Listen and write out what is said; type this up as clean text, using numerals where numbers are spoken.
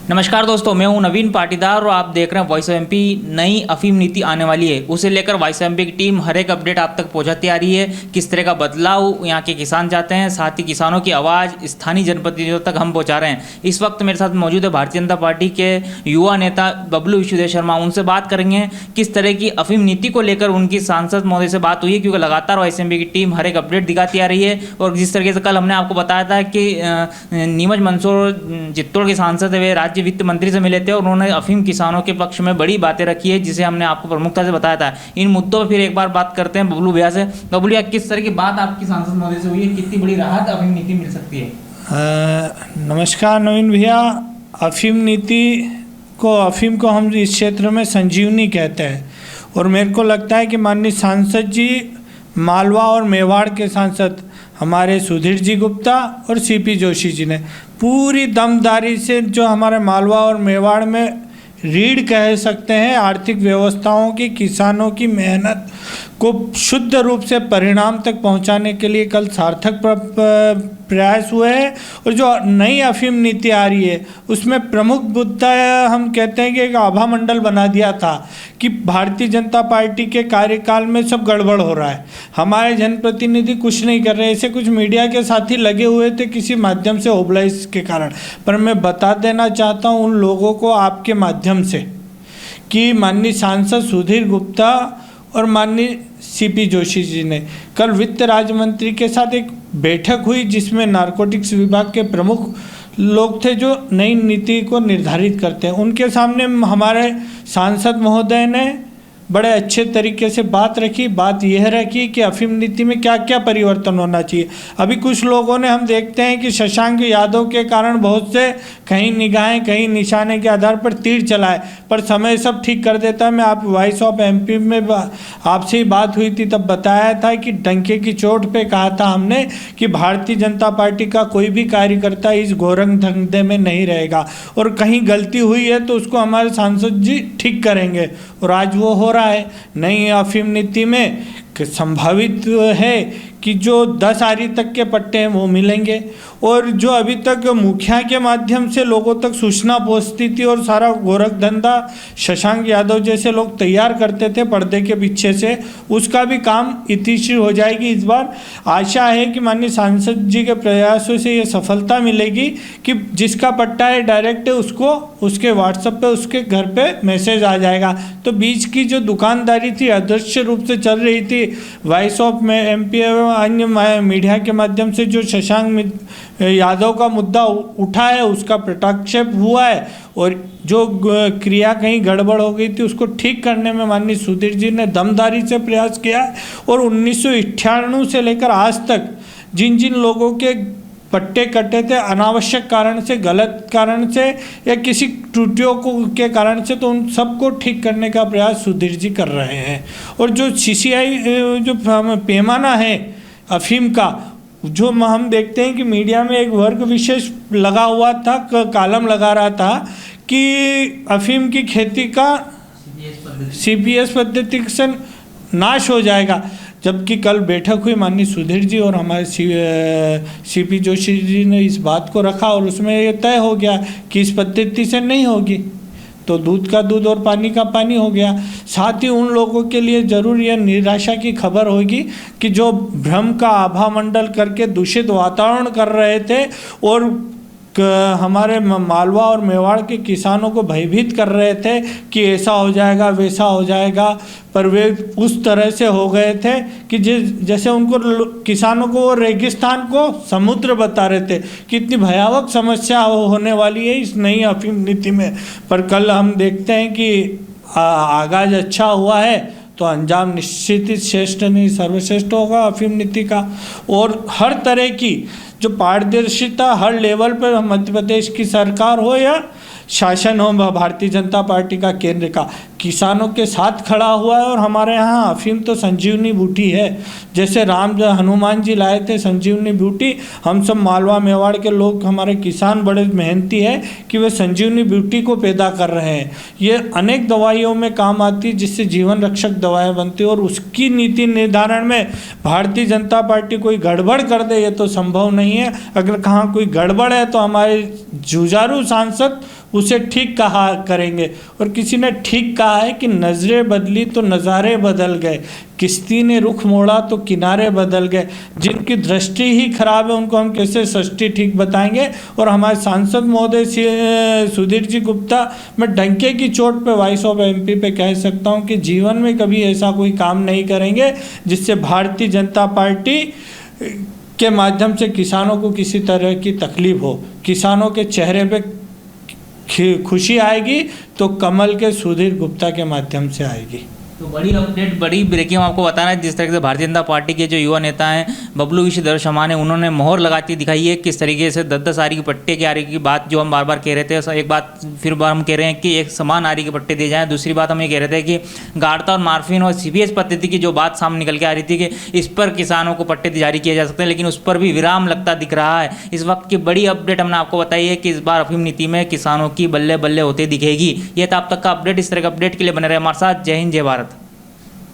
नमस्कार दोस्तों, मैं हूं नवीन पाटीदार और आप देख रहे हैं वॉइस ऑफ एमपी। नई अफीम नीति आने वाली है, उसे लेकर वॉइस ऑफ एमपी की टीम हर एक अपडेट आप तक पहुंचाती आ रही है। किस तरह का बदलाव यहां के किसान चाहते हैं, साथ ही किसानों की आवाज़ स्थानीय जनप्रतिनिधियों तक हम पहुंचा रहे हैं। इस वक्त मेरे साथ मौजूद है भारतीय जनता पार्टी के युवा नेता बबलू विश्वदेव शर्मा। उनसे बात करेंगे किस तरह की अफीम नीति को लेकर उनकी सांसद महोदय से बात हुई है, क्योंकि लगातार वॉइस ऑफ एमपी की टीम हर एक अपडेट दिखाती आ रही है। और जिस तरीके से कल हमने आपको बताया था कि नीमच मंदसौर चित्तौड़ के सांसद है, वे राज्य वित्त मंत्री से मिले थे और उन्होंने अफीम किसानों के पक्ष में बड़ी बातें रखी है, जिसे हमने आपको प्रमुखता से बताया था। इन मुद्दों पर फिर एक बार बात करते हैं बबलू भैया से। बबलू भैया, किस तरह की बात आपकी सांसद महोदय से हुई है, कितनी बड़ी राहत अफीम नीति मिल सकती है? नमस्कार नवीन भैया। अफीम को हम इस क्षेत्र में संजीवनी कहते हैं और मेरे को लगता है कि माननीय सांसद जी, मालवा और मेवाड़ के सांसद हमारे सुधीर जी गुप्ता और सीपी जोशी जी ने पूरी दमदारी से जो हमारे मालवा और मेवाड़ में रीढ़ कह सकते हैं आर्थिक व्यवस्थाओं की, किसानों की मेहनत को शुद्ध रूप से परिणाम तक पहुंचाने के लिए कल सार्थक प्रयास हुए हैं। और जो नई अफीम नीति आ रही है उसमें प्रमुख मुद्दा हम कहते हैं कि एक आभा मंडल बना दिया था कि भारतीय जनता पार्टी के कार्यकाल में सब गड़बड़ हो रहा है, हमारे जनप्रतिनिधि कुछ नहीं कर रहे। ऐसे कुछ मीडिया के साथी लगे हुए थे किसी माध्यम से ओबलाइज के कारण। पर मैं बता देना चाहता हूँ उन लोगों को आपके माध्यम से कि माननीय सांसद सुधीर गुप्ता और माननीय सीपी जोशी जी ने कल वित्त राज्य मंत्री के साथ एक बैठक हुई, जिसमें नारकोटिक्स विभाग के प्रमुख लोग थे जो नई नीति को निर्धारित करते हैं। उनके सामने हमारे सांसद महोदय ने बड़े अच्छे तरीके से बात रखी। बात यह रखी कि अफीम नीति में क्या क्या परिवर्तन होना चाहिए। अभी कुछ लोगों ने, हम देखते हैं कि शशांक यादव के कारण बहुत से कहीं निगाहें कहीं निशाने के आधार पर तीर चलाए, पर समय सब ठीक कर देता है। मैं आप वॉइस ऑफ एमपी में आपसे ही बात हुई थी, तब बताया था कि डंके की चोट पे कहा था हमने कि भारतीय जनता पार्टी का कोई भी कार्यकर्ता इस गोरंग धंधे में नहीं रहेगा और कहीं गलती हुई है तो उसको हमारे सांसद जी ठीक करेंगे। और आज वो हो रहा है। नई अफीम नीति में संभावित है कि जो 10 आरी तक के पट्टे हैं वो मिलेंगे और जो अभी तक मुखिया के माध्यम से लोगों तक सूचना पहुंचती थी और सारा गोरख धंधा शशांक यादव जैसे लोग तैयार करते थे पर्दे के पीछे से, उसका भी काम इतिश्री हो जाएगी। इस बार आशा है कि माननीय सांसद जी के प्रयासों से ये सफलता मिलेगी कि जिसका पट्टा है डायरेक्ट उसको उसके व्हाट्सएप पे उसके घर पे मैसेज आ जाएगा। तो बीच की जो दुकानदारी थी अदृश्य रूप से चल रही थी, वॉइस ऑफ में एमपी एवं अन्य मीडिया के माध्यम से जो शशांक यादव का मुद्दा उठा है उसका प्रत्याक्षेप हुआ है और जो क्रिया कहीं गड़बड़ हो गई थी उसको ठीक करने में माननीय सुधीर जी ने दमदारी से प्रयास किया है। और 1998 से लेकर आज तक जिन जिन लोगों के पट्टे कटे थे अनावश्यक कारण से, गलत कारण से या किसी त्रुटियों के कारण से, तो उन सबको ठीक करने का प्रयास सुधीर जी कर रहे हैं। और जो सीसीआई जो पैमाना है अफीम का, जो हम देखते हैं कि मीडिया में एक वर्ग विशेष लगा हुआ था, कॉलम लगा रहा था कि अफीम की खेती का सीपीएस पद्धति से नाश हो जाएगा, जबकि कल बैठक हुई माननीय सुधीर जी और हमारे सीपी जोशी जी ने इस बात को रखा और उसमें ये तय हो गया कि इस पद्धति से नहीं होगी, तो दूध का दूध और पानी का पानी हो गया। साथ ही उन लोगों के लिए ज़रूर यह निराशा की खबर होगी कि जो भ्रम का आभा मंडल करके दूषित वातावरण कर रहे थे और हमारे मालवा और मेवाड़ के किसानों को भयभीत कर रहे थे कि ऐसा हो जाएगा वैसा हो जाएगा, पर वे उस तरह से हो गए थे कि जैसे उनको किसानों को वो रेगिस्तान को समुद्र बता रहे थे कि इतनी भयावह समस्या होने वाली है इस नई अफीम नीति में। पर कल हम देखते हैं कि आगाज अच्छा हुआ है तो अंजाम निश्चित ही श्रेष्ठ नहीं सर्वश्रेष्ठ होगा अफीम नीति का। और हर तरह की जो पारदर्शिता हर लेवल पर, मध्य प्रदेश की सरकार हो या शासन हो भारतीय जनता पार्टी का केंद्र का, किसानों के साथ खड़ा हुआ है। और हमारे यहाँ अफीम तो संजीवनी बूटी है, जैसे हनुमान जी लाए थे संजीवनी बूटी, हम सब मालवा मेवाड़ के लोग, हमारे किसान बड़े मेहनती है कि वे संजीवनी बूटी को पैदा कर रहे हैं। ये अनेक दवाइयों में काम आती है जिससे जीवन रक्षक दवाएं बनती है और उसकी नीति निर्धारण में भारतीय जनता पार्टी कोई गड़बड़ कर दे ये तो संभव नहीं है। अगर कहाँ कोई गड़बड़ है तो हमारे जुझारू सांसद उसे ठीक कहा करेंगे। और किसी ने ठीक कहा है कि नज़रें बदली तो नज़ारे बदल गए, किश्ती ने रुख मोड़ा तो किनारे बदल गए। जिनकी दृष्टि ही खराब है उनको हम कैसे सृष्टि ठीक बताएंगे। और हमारे सांसद महोदय सुधीर जी गुप्ता, मैं डंके की चोट पे वॉइस ऑफ एमपी पे कह सकता हूँ कि जीवन में कभी ऐसा कोई काम नहीं करेंगे जिससे भारतीय जनता पार्टी के माध्यम से किसानों को किसी तरह की तकलीफ हो। किसानों के चेहरे पे खुशी आएगी तो कमल के सुधीर गुप्ता के माध्यम से आएगी। तो बड़ी अपडेट, बड़ी ब्रेकिंग आपको बताना है। जिस तरह से भारतीय जनता पार्टी के जो युवा नेता हैं बबलू विश्वधर शर्मा ने, उन्होंने मोहर लगाती दिखाई है किस तरीके से 10-10 आरी के पट्टे की आरी की बात जो हम बार बार कह रहे थे, एक बात फिर बार हम कह रहे हैं कि एक समान आरी के पट्टे दिए जाएँ। दूसरी बात हम ये कह रहे थे कि गाड़ता और मार्फिन और CBS पद्धति की जो बात सामने निकल के आ रही थी कि इस पर किसानों को पट्टे जारी किए जा सकते हैं, लेकिन उस पर भी विराम लगता दिख रहा है। इस वक्त की बड़ी अपडेट हमने आपको बताई है कि इस बार अफीम नीति में किसानों की बल्ले बल्ले होते दिखेगी। ये था अब तक का अपडेट। इस तरह का अपडेट के लिए बने रहे हमारे साथ। जय हिंद, जय भारत।